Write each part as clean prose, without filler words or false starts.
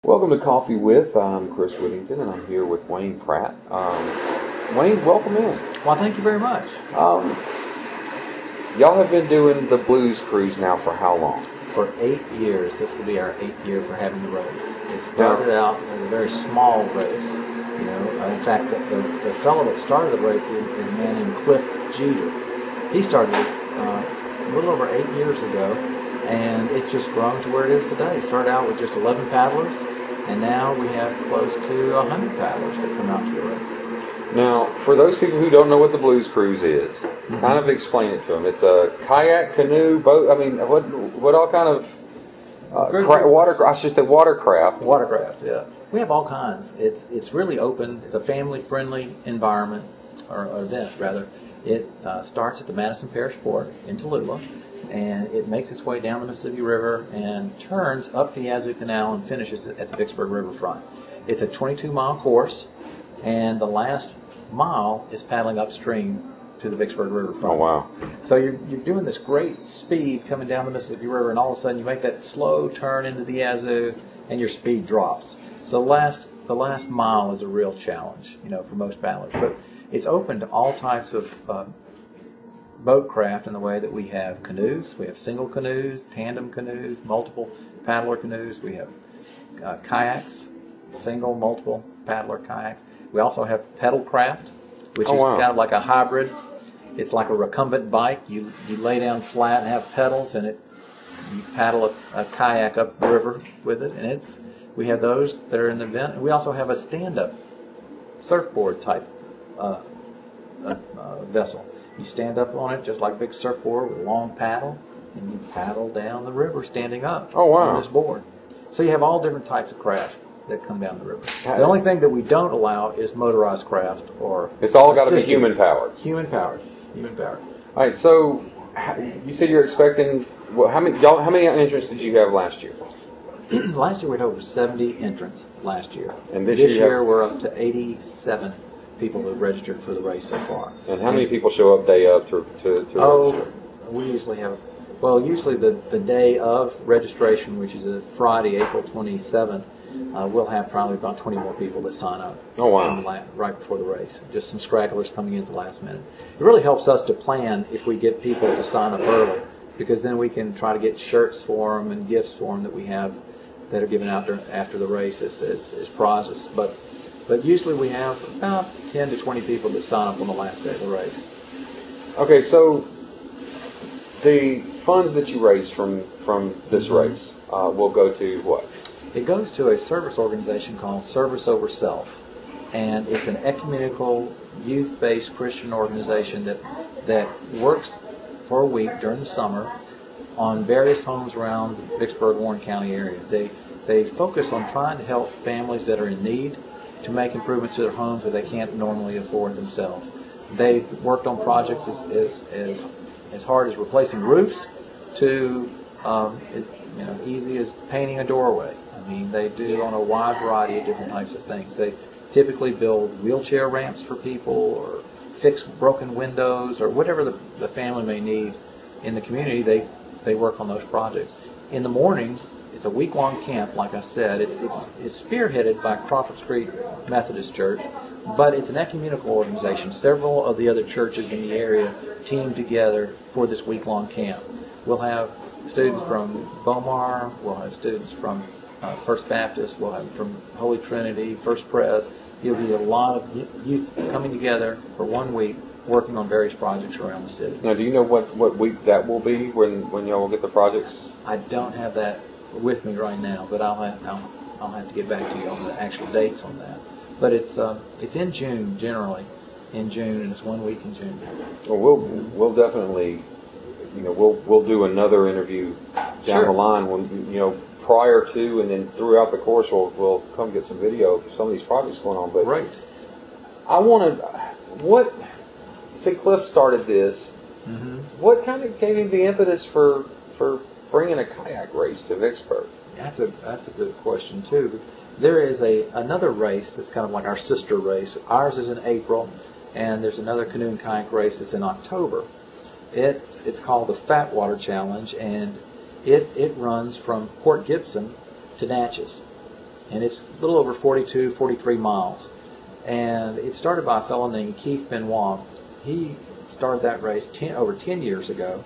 Welcome to Coffee With. I'm Chris Whittington, and I'm here with Wayne Pratt. Wayne, welcome in. Well, thank you very much. Y'all have been doing the Blues Cruise now for how long? For 8 years. This will be our 8th year for having the race. It started out as a very small race. In fact, the fellow that started the race is a man named Cliff Jeter. He started it a little over 8 years ago, and it's just grown to where it is today. It started out with just 11 paddlers, and now we have close to 100 paddlers that come out to the race. Now, for those people who don't know what the Blues Cruise is, kind of explain it to them. It's a kayak, canoe, boat. I mean, what all kind of watercraft? Watercraft, yeah. We have all kinds. It's really open. It's a family-friendly environment, or event rather. It starts at the Madison Parish Port in Tallulah, and it makes its way down the Mississippi River and turns up the Yazoo Canal and finishes at the Vicksburg Riverfront. It's a 22-mile course, and the last mile is paddling upstream to the Vicksburg Riverfront. Oh, wow. So you're doing this great speed coming down the Mississippi River, and all of a sudden you make that slow turn into the Yazoo, and your speed drops. So the last mile is a real challenge, for most paddlers. But it's open to all types of boat craft in the way that we have canoes. We have single canoes, tandem canoes, multiple paddler canoes. We have kayaks, single, multiple paddler kayaks. We also have pedal craft, which is kind of like a hybrid. It's like a recumbent bike. You lay down flat and have pedals, and you paddle a kayak up the river with it. And we have those that are in the event. And we also have a stand-up surfboard type vessel. You stand up on it just like a big surfboard with a long paddle, and you paddle down the river standing up on this board. So you have all different types of craft that come down the river. The only thing that we don't allow is motorized craft or it's all got to be human powered. Human powered. All right. So you said you're expecting. Well, how many entrants did you have last year? Last year we had over 70 entrants last year. And this year we're up to 87 people who registered for the race so far. And how many people show up day of to register? We usually have, usually the day of registration, which is a Friday, April 27th, we'll have probably about 20 more people that sign up. Oh, wow. Right before the race. Just some stragglers coming in at the last minute. It really helps us to plan if we get people to sign up early, because then we can try to get shirts for them and gifts for them that we have that are given out after the race as prizes. But usually we have about 10 to 20 people that sign up on the last day of the race. Okay, so the funds that you raise from this race will go to what? It goes to a service organization called Service Over Self, and it's an ecumenical, youth-based Christian organization that works for a week during the summer on various homes around the Vicksburg-Warren County area. They focus on trying to help families that are in need to make improvements to their homes that they can't normally afford themselves. They've worked on projects as hard as replacing roofs to as easy as painting a doorway. I mean, they do on a wide variety of different types of things. They typically build wheelchair ramps for people, or fix broken windows, or whatever the family may need in the community. They work on those projects. In the morning, it's a week-long camp, like I said. It's spearheaded by Crawford Street Methodist Church, but it's an ecumenical organization. Several of the other churches in the area team together for this week-long camp. We'll have students from Bomar, we'll have students from First Baptist, we'll have from Holy Trinity, First Pres. There'll be a lot of youth coming together for 1 week working on various projects around the city. Now, do you know what week that will be when y'all will get the projects? I don't have that with me right now, but I'll have to get back to you on the actual dates on that. But it's in June, generally in June, and it's 1 week in June. Well, we'll definitely, we'll do another interview down the line when prior to and then throughout the course we'll come get some video of some of these projects going on. But right, I wanted say Cliff started this. Mm-hmm. What kind of gave him the impetus for bringing a kayak race to Vicksburg? That's a good question too. There is another race that's kind of like our sister race. Ours is in April, and there's another canoe and kayak race that's in October. It's called the Fatwater Challenge, and it runs from Port Gibson to Natchez. and it's a little over 42, 43 miles. And it started by a fellow named Keith Benoit. He started that race over 10 years ago.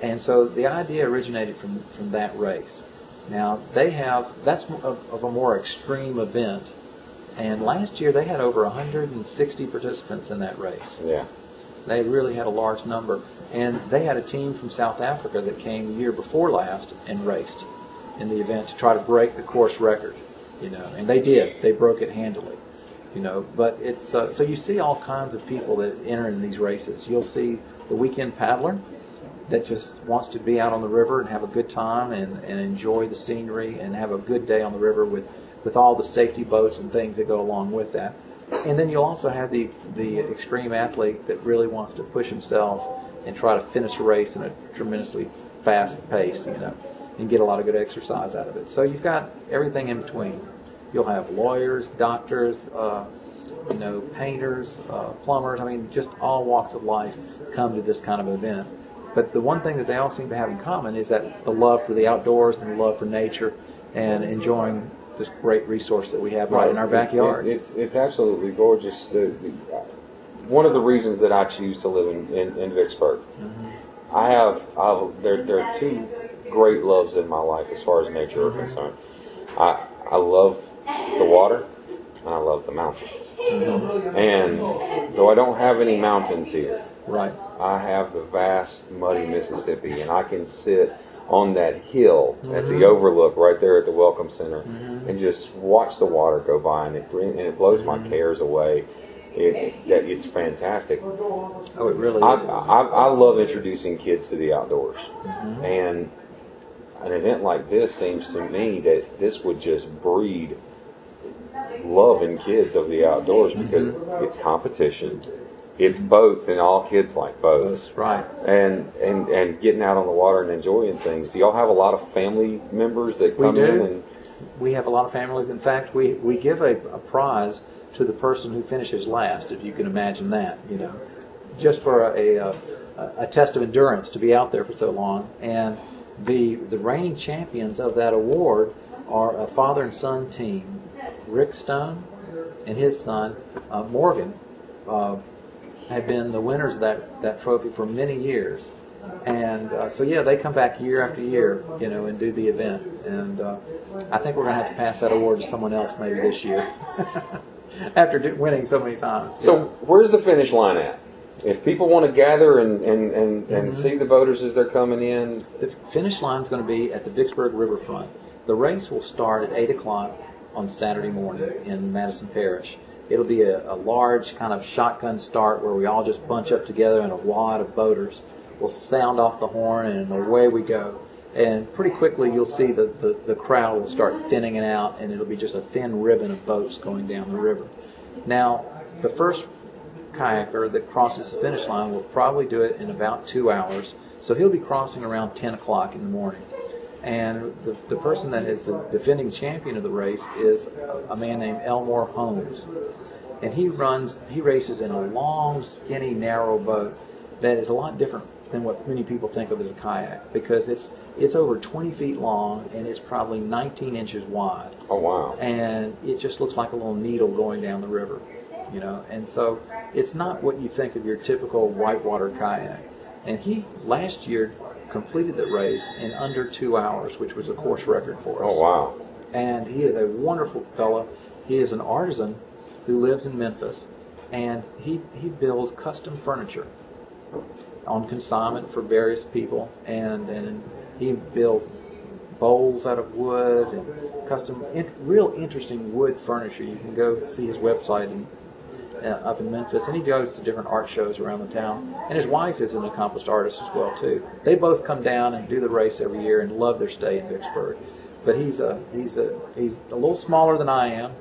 And so the idea originated from that race. Now, that's of a more extreme event. And last year they had over 160 participants in that race. Yeah. They really had a large number. And they had a team from South Africa that came the year before last and raced in the event to try to break the course record, and they did. They broke it handily, but it's, so you see all kinds of people that enter in these races. You'll see the weekend paddler that just wants to be out on the river and have a good time and enjoy the scenery and have a good day on the river with all the safety boats and things that go along with that. And then you'll also have the extreme athlete that really wants to push himself and try to finish a race in a tremendously fast pace, and get a lot of good exercise out of it. So you've got everything in between. You'll have lawyers, doctors, painters, plumbers. I mean, just all walks of life come to this kind of event. But the one thing that they all seem to have in common is that the love for the outdoors and the love for nature and enjoying this great resource that we have right in our backyard. It's absolutely gorgeous. One of the reasons that I choose to live in Vicksburg, there are two great loves in my life as far as nature are concerned. I love the water and I love the mountains. And though I don't have any mountains here, right, I have the vast muddy Mississippi, and I can sit on that hill at the overlook right there at the Welcome Center and just watch the water go by, and it blows my cares away. It's fantastic. Oh, it really is. I love introducing kids to the outdoors, and an event like this seems to me that this would just breed love in kids of the outdoors because it's competition, it's boats, and all kids like boats. That's right. And getting out on the water and enjoying things. Do y'all have a lot of family members that come in? And we have a lot of families. In fact, we give a prize to the person who finishes last, if you can imagine that, just for a test of endurance to be out there for so long. And the reigning champions of that award are a father and son team. Rick Stone and his son, Morgan, have been the winners of that trophy for many years. And so they come back year after year, and do the event. And I think we're going to have to pass that award to someone else maybe this year after winning so many times. So where's the finish line at? If people want to gather and see the boaters as they're coming in? The finish line is going to be at the Vicksburg Riverfront. The race will start at 8 o'clock on Saturday morning in Madison Parish. It'll be a large kind of shotgun start where we all just bunch up together in a wad of boaters. We'll sound off the horn and away we go. And pretty quickly you'll see the crowd will start thinning out, and it'll be just a thin ribbon of boats going down the river. Now, the first kayaker that crosses the finish line will probably do it in about 2 hours. So he'll be crossing around 10 o'clock in the morning. And the person that is the defending champion of the race is a man named Elmore Holmes. And he races in a long, skinny, narrow boat that is a lot different than what many people think of as a kayak, because it's over 20 feet long and it's probably 19 inches wide. Oh, wow. And it just looks like a little needle going down the river, And so it's not what you think of your typical whitewater kayak. And he, last year, completed the race in under 2 hours, which was a course record for us. Oh, wow. And he is a wonderful fellow. He is an artisan who lives in Memphis, and he builds custom furniture on consignment for various people, and he builds bowls out of wood and custom, real interesting wood furniture. You can go see his website up in Memphis, and he goes to different art shows around the town. And his wife is an accomplished artist as well too. They both come down and do the race every year and love their stay in Vicksburg. But he's a little smaller than I am,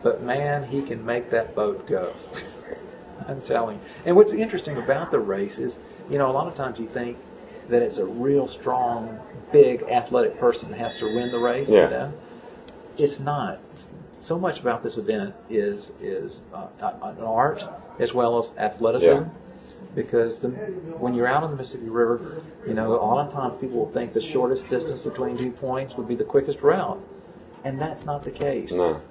but man, he can make that boat go. I'm telling you. And what's interesting about the race is, a lot of times you think that it's a real strong, big, athletic person that has to win the race. Yeah. It's not. So much about this event is an art as well as athleticism. Yeah. Because when you're out on the Mississippi River, a lot of times people will think the shortest distance between 2 points would be the quickest route. And that's not the case. No.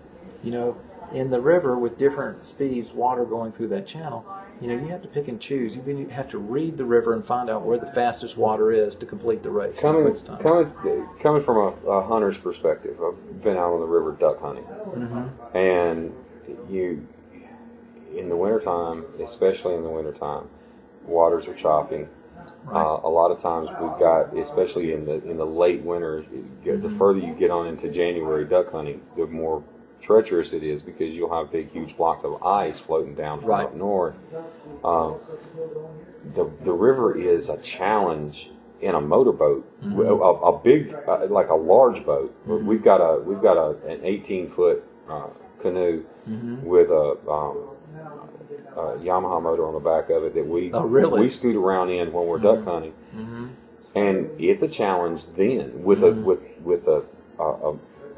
You know, in the river with different speeds, water going through that channel, you know, you have to pick and choose. You have to read the river and find out where the fastest water is to complete the race. Coming from a hunter's perspective, I've been out on the river duck hunting, and in the wintertime, especially in the wintertime, waters are choppy. Right. A lot of times we've got, especially in the late winter, the further you get on into January duck hunting, the more treacherous it is, because you'll have big, huge blocks of ice floating down from up north. The river is a challenge in a motorboat, a big, like a large boat. We've got an 18-foot canoe with a Yamaha motor on the back of it that we scoot around in when we're duck hunting, and it's a challenge then with a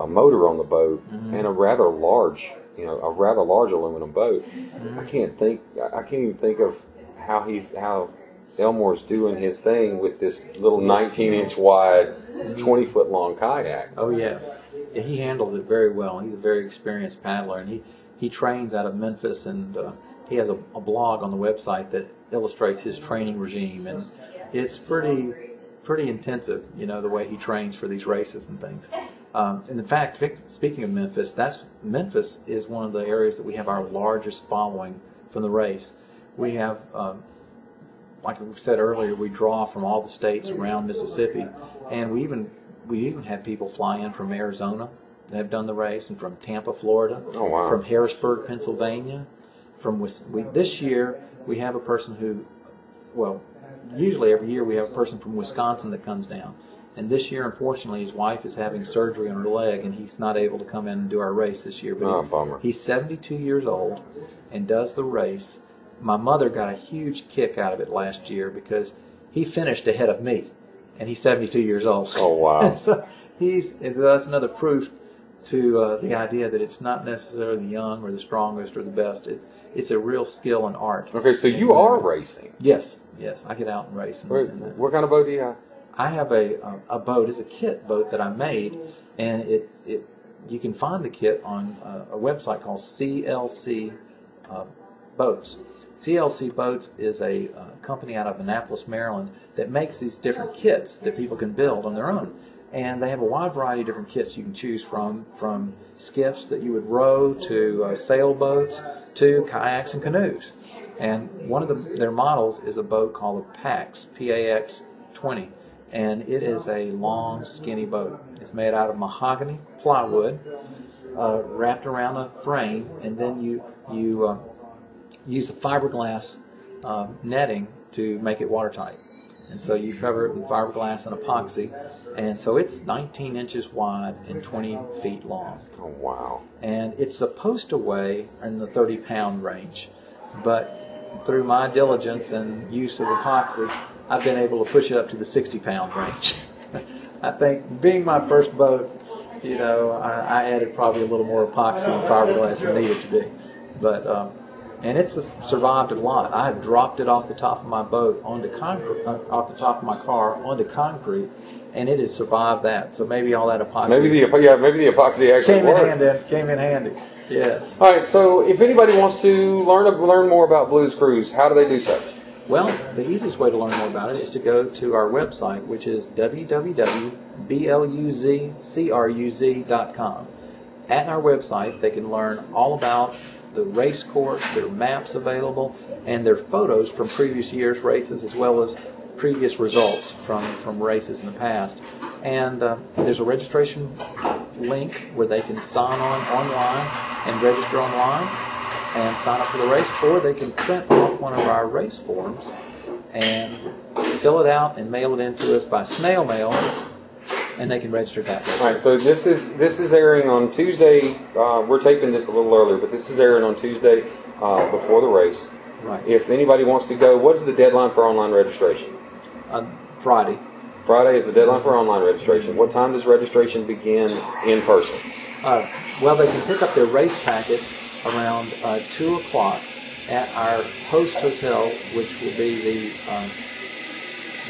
motor on the boat and a rather large aluminum boat. I can't even think of how Elmore's doing his thing with this little 19-inch wide, 20-foot long kayak. Oh yes, he handles it very well. He's a very experienced paddler, and he trains out of Memphis, and he has a blog on the website that illustrates his training regime, and it's pretty intensive, you know, the way he trains for these races and things. And in fact, speaking of Memphis, Memphis is one of the areas that we have our largest following from the race. We have, like we said earlier, we draw from all the states around Mississippi, and we even had people fly in from Arizona that have done the race, and from Tampa, Florida, from Harrisburg, Pennsylvania. This year we have a person who, well, usually every year we have a person from Wisconsin that comes down. And this year, unfortunately, his wife is having surgery on her leg, and he's not able to come in and do our race this year. But he's 72 years old and does the race. My mother got a huge kick out of it last year because he finished ahead of me, and he's 72 years old. Oh, wow. And so that's another proof to the idea that it's not necessarily the young or the strongest or the best. It's a real skill and art. Okay, so you are racing. Yes, I get out and race. What kind of boat do you have? I have a boat. It's a kit boat that I made, and you can find the kit on a website called CLC Boats. CLC Boats is a company out of Annapolis, Maryland, that makes these different kits that people can build on their own. And they have a wide variety of different kits you can choose from skiffs that you would row to sailboats to kayaks and canoes. And one of their models is a boat called a PAX, P-A-X 20. And it is a long, skinny boat. It's made out of mahogany plywood, wrapped around a frame, and then you use a fiberglass netting to make it watertight. And so you cover it with fiberglass and epoxy, and so it's 19 inches wide and 20 feet long. Oh, wow. And it's supposed to weigh in the 30-pound range, but through my diligence and use of epoxy, I've been able to push it up to the 60-pound range. I think, being my first boat, you know, I added probably a little more epoxy and fiberglass than needed to be. But and it's survived a lot. I have dropped it off the top of my boat onto concrete, off the top of my car onto concrete, and it has survived that. So maybe all that epoxy. Maybe the epoxy actually works. Came in handy. Yes. All right. So if anybody wants to learn more about Blues Cruise, how do they do so? Well, the easiest way to learn more about it is to go to our website, which is www.bluzcruz.com. At our website, they can learn all about the race course, their maps available, and their photos from previous year's races, as well as previous results from races in the past. And there's a registration link where they can sign on online and register online and sign up for the race, or they can print off one of our race forms and fill it out and mail it in to us by snail mail, and they can register that way. All right, so this is airing on Tuesday. We're taping this a little earlier, but this is airing on Tuesday before the race. Right. If anybody wants to go, what's the deadline for online registration? Friday. Friday is the deadline for online registration. What time does registration begin in person? Well, they can pick up their race packets around 2 o'clock at our host hotel, which will be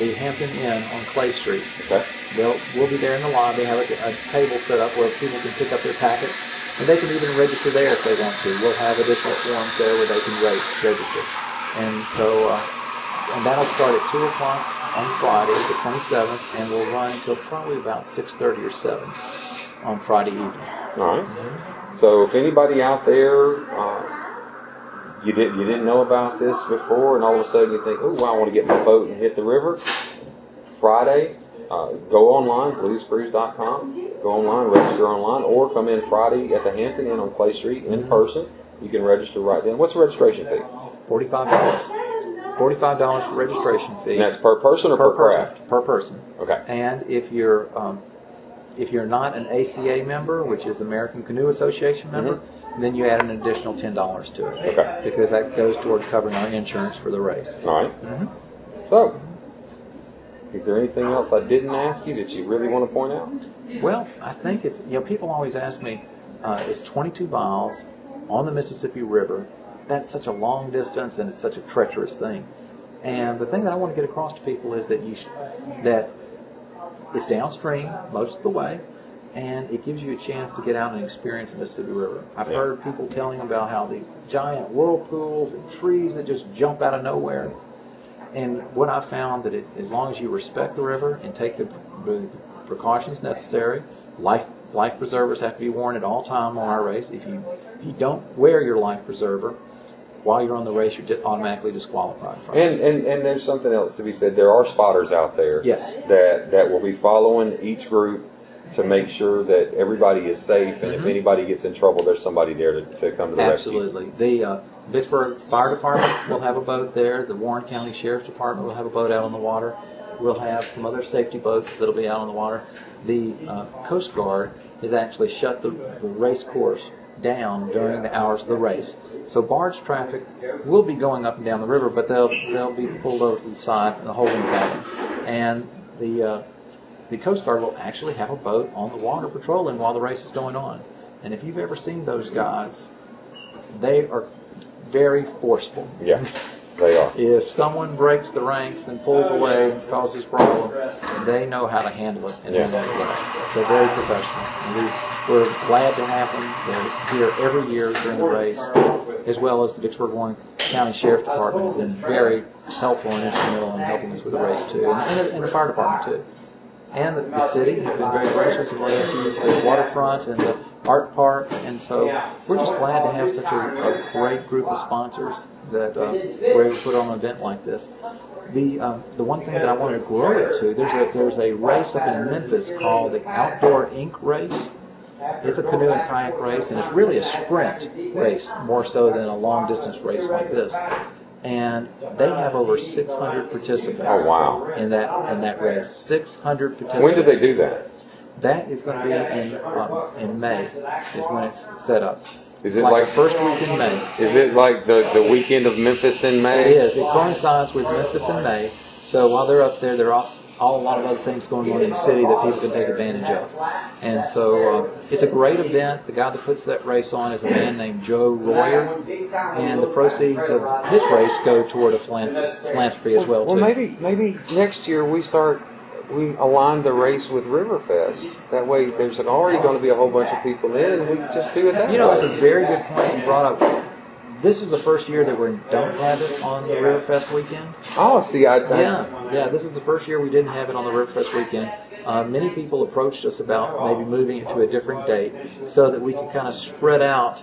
the Hampton Inn on Clay Street. Okay. We'll be there in the lobby, have a table set up where people can pick up their packets, and they can even register there if they want to. We'll have additional forms there where they can register. And so, and that'll start at 2 o'clock on Friday, the 27th, and we'll run till probably about 6:30 or 7 on Friday evening. All right. So if anybody out there, you didn't know about this before, and all of a sudden you think, oh, I want to get my boat and hit the river, Friday, go online, bluescruise.com, go online, register online, or come in Friday at the Hampton Inn on Clay Street in person. You can register right then. What's the registration fee? $45. $45 for registration fee. And that's per person or per craft? Per person. Okay. And if you're not an ACA member, which is American Canoe Association member, then you add an additional $10 to it. Okay. Because that goes toward covering our insurance for the race. All right. So, is there anything else I didn't ask you that you really want to point out? Well, I think it's, people always ask me, it's 22 miles on the Mississippi River. That's such a long distance and it's such a treacherous thing. And the thing that I want to get across to people is that that it's downstream most of the way, and it gives you a chance to get out and experience the Mississippi River. I've heard people telling about how these giant whirlpools and trees that just jump out of nowhere. And what I found that is, as long as you respect the river and take the precautions necessary, life preservers have to be worn at all time on our race. If you don't wear your life preserver while you're on the race, you're automatically disqualified from it. And there's something else to be said. There are spotters out there that will be following each group to make sure that everybody is safe, and if anybody gets in trouble, there's somebody there to come to the rescue. Absolutely. The Vicksburg Fire Department will have a boat there. The Warren County Sheriff's Department will have a boat out on the water. We'll have some other safety boats that'll be out on the water. The Coast Guard has actually shut the race course down during the hours of the race. So barge traffic will be going up and down the river, but they'll be pulled over to the side in a holding pattern. And the Coast Guard will actually have a boat on the water patrolling while the race is going on. And if you've ever seen those guys, they are very forceful. Yeah, they are. If someone breaks the ranks and pulls away and causes problem, they know how to handle it. And they're very professional. And we're glad to have them. They're here every year during the race, as well as the Vicksburg Warren County Sheriff's Department has been very helpful and instrumental in helping us with the race too, and the fire department too. And the city has been very gracious in letting us use the waterfront and the art park, and so we're just glad to have such a great group of sponsors that we're able to put on an event like this. The one thing that I wanted to grow it to, there's a race up in Memphis called the Outdoor Ink Race. It's a canoe and kayak race, and it's really a sprint race more so than a long distance race like this. And they have over 600 participants. Oh, wow. In that race, 600 participants. When do they do that? That is going to be in May. Is when it's set up. Is it like the first week in May? Is it like the weekend of Memphis in May? It is. It coincides with Memphis in May. So while they're up there, there are a lot of other things going on in the city that people can take advantage of. And so it's a great event. The guy that puts that race on is a man named Joe Royer, and the proceeds of his race go toward a philanthropy as well. Well, maybe next year we align the race with Riverfest. That way, there's already going to be a whole bunch of people in, and we can just do it that way. That's a very good point you brought up. This is the first year that we don't have it on the Riverfest weekend. Oh, see, this is the first year we didn't have it on the Riverfest weekend. Many people approached us about maybe moving it to a different date so that we could kind of spread out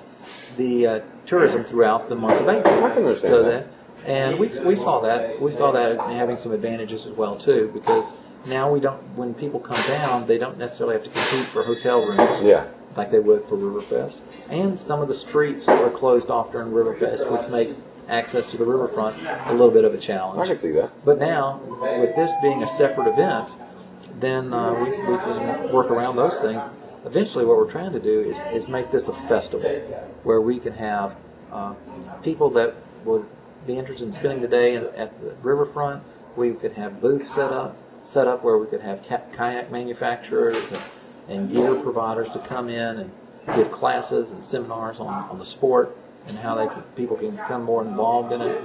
the tourism throughout the month of April. I can understand that. And we saw that. We saw that having some advantages as well, too, because now when people come down, they don't necessarily have to compete for hotel rooms. Yeah. Like they would for Riverfest. And some of the streets are closed off during Riverfest, which make access to the riverfront a little bit of a challenge. I can see that. But now, with this being a separate event, then we can work around those things. Eventually, what we're trying to do is make this a festival where we can have people that would be interested in spending the day at the riverfront. We could have booths set up where we could have kayak manufacturers and gear providers to come in and give classes and seminars on the sport and how people can become more involved in it.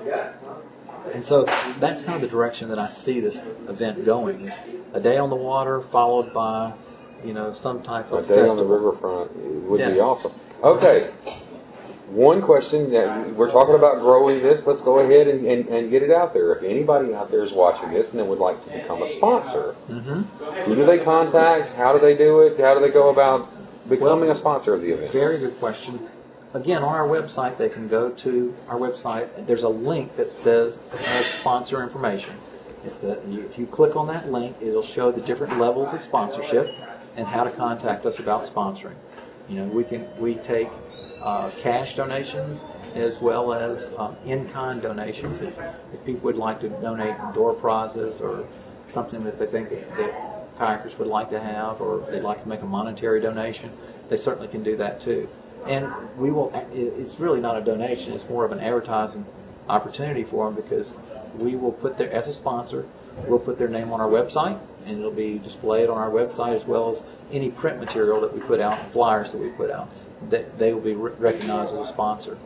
And so that's kind of the direction that I see this event going. Is a day on the water followed by, some type of a day festival. on the riverfront would be awesome. Okay. One question, we're talking about growing this. Let's go ahead and get it out there. If anybody out there is watching this and then would like to become a sponsor, who do they contact? How do they do it? How do they go about becoming a sponsor of the event? Very good question. Again, on our website, they can go to our website. There's a link that says sponsor information. If you click on that link, it'll show the different levels of sponsorship and how to contact us about sponsoring. We take cash donations as well as in-kind donations. If people would like to donate door prizes or something that they think that kayakers would like to have, or they'd like to make a monetary donation, they certainly can do that too. And it's really not a donation, it's more of an advertising opportunity for them, because we will put as a sponsor, we'll put their name on our website, and it'll be displayed on our website, as well as any print material that we put out, flyers that we put out, that they will be recognized as a sponsor.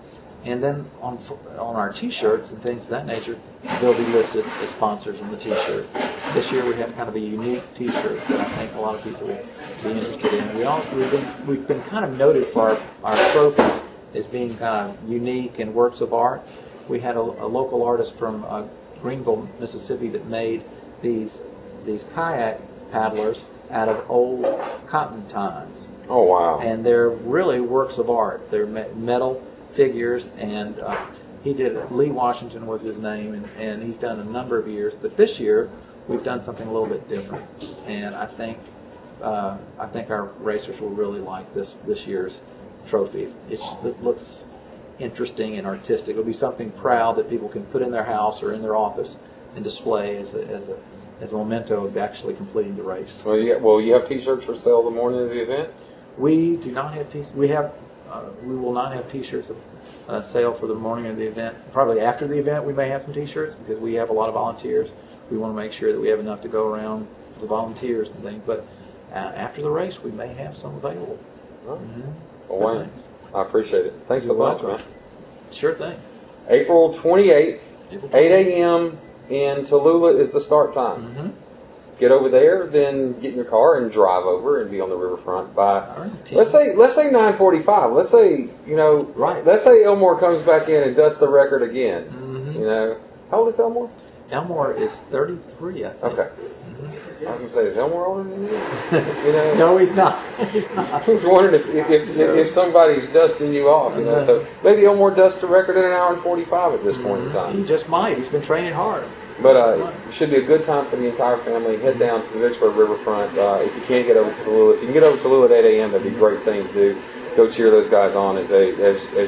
And then on our T-shirts and things of that nature, they'll be listed as sponsors in the T-shirt. This year we have kind of a unique T-shirt that I think a lot of people will be interested in. We've been kind of noted for our trophies as being kind of unique and works of art. We had a local artist from Greenville, Mississippi, that made these kayak paddlers out of old cotton tines. Oh, wow. And they're really works of art. They're metal figures, and he did Lee Washington with his name, and he's done a number of years. But this year, we've done something a little bit different, and I think our racers will really like this year's trophies. It looks interesting and artistic. It'll be something proud that people can put in their house or in their office and display as a memento of actually completing the race. Well, you have T-shirts for sale the morning of the event? We do not have T-shirts. We will not have T-shirts sale for the morning of the event. Probably after the event we may have some T-shirts, because we have a lot of volunteers. We want to make sure that we have enough to go around for the volunteers and things. But after the race we may have some available. Oh. Well, Wayne, I appreciate it. Thanks so much, man. Sure thing. April 28th, 8 a.m. in Tallulah is the start time. Get over there, then get in your car and drive over and be on the riverfront by let's say 9:45. Let's say Let's say Elmore comes back in and dusts the record again. How old is Elmore? Elmore is 33, I think. Okay. I was gonna say, is Elmore older than you? No, he's not. He's not. I was wondering if somebody's dusting you off. So maybe Elmore dusts the record in an hour and 45 at this point in time. He just might. He's been training hard. But it should be a good time for the entire family. Head down to the Vicksburg Riverfront. If you can't get over to Tallulah, if you can get over to Tallulah at 8 a.m., that'd be a great thing to do. Go cheer those guys on as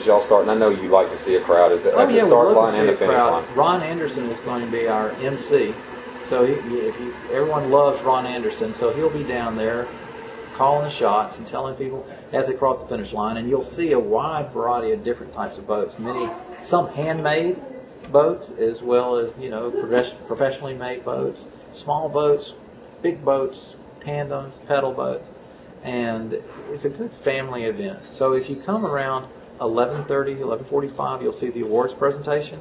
y'all start. And I know you like to see a crowd at the start line and the finish line. Ron Anderson is going to be our MC. So everyone loves Ron Anderson, so he'll be down there calling the shots and telling people as they cross the finish line. And you'll see a wide variety of different types of boats. Some handmade boats, as well as professionally made boats, small boats, big boats, tandems, pedal boats, and it's a good family event. So if you come around 11:30, 11:45, you'll see the awards presentation,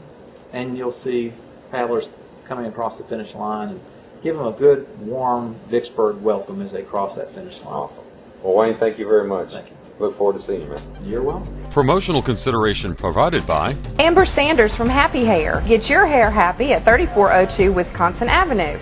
and you'll see paddlers coming across the finish line, and give them a good, warm Vicksburg welcome as they cross that finish line. Awesome. Well, Wayne, thank you very much. Thank you. Look forward to seeing you, man. You're welcome. Promotional consideration provided by Amber Sanders from Happy Hair. Get your hair happy at 3402 Wisconsin Avenue.